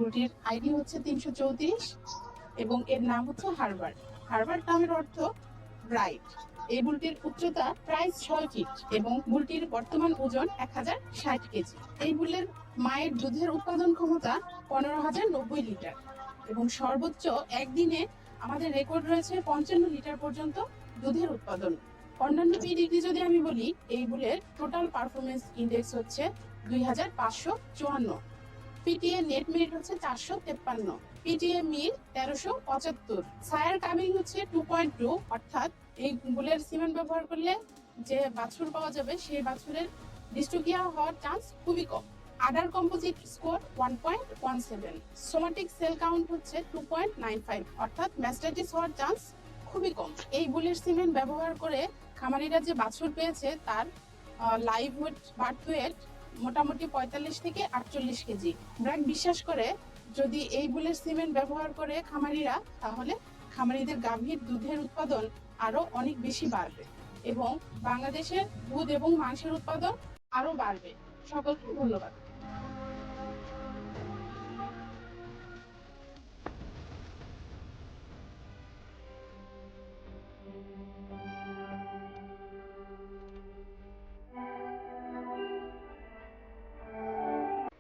গরুটির আইডি হচ্ছে 334 এবং এর নাম হচ্ছে হারবার্ট। হারবার্ট নামের অর্থ ব্রাইট। এই বুলটির উচ্চতা প্রায় 6 ফিট এবং বুলটির বর্তমান ওজন 1060 কেজি। এই বুলের মায়ের দুধের উৎপাদন ক্ষমতা 15,090 লিটার এবং সর্বোচ্চ একদিনে আমাদের রেকর্ড রয়েছে 55 লিটার পর্যন্ত দুধের উৎপাদন। অন্যান্য পিডিগ্রি যদি আমি বলি, এই বুলের টোটাল পারফরমেন্স ইন্ডেক্স হচ্ছে 2554, পিটিএ নেট মিনিট হচ্ছে 453, পিটিএ মিল 1375, সায়ার কামিং হচ্ছে 2.2, অর্থাৎ এই বুলের সিমেন্ট ব্যবহার করলে যে বাছুর পাওয়া যাবে সেই বাছুরের ডিস্ট্রোকিয়া হওয়ার চান্স খুবই কম। Udder composite score 1.17, somatic cell count হচ্ছে 2.95, অর্থাৎ ম্যাস্টাইটিস হওয়ার চান্স খুবই কম। এই বুলের সিমেন্ট ব্যবহার করে খামারিরা যে বাছুর পেয়েছে তার লাইভ ওয়েট, বার্থ ওয়েট মোটামুটি 45 থেকে 48 কেজি। ব্র্যাক বিশ্বাস করে যদি এই বুলের সিমেন্ট ব্যবহার করে খামারিরা, তাহলে খামারিদের গাভীর দুধের উৎপাদন আরো অনেক বেশি বাড়বে এবং বাংলাদেশের দুধ এবং মাংসের উৎপাদন আরো বাড়বে। সকলকে ধন্যবাদ।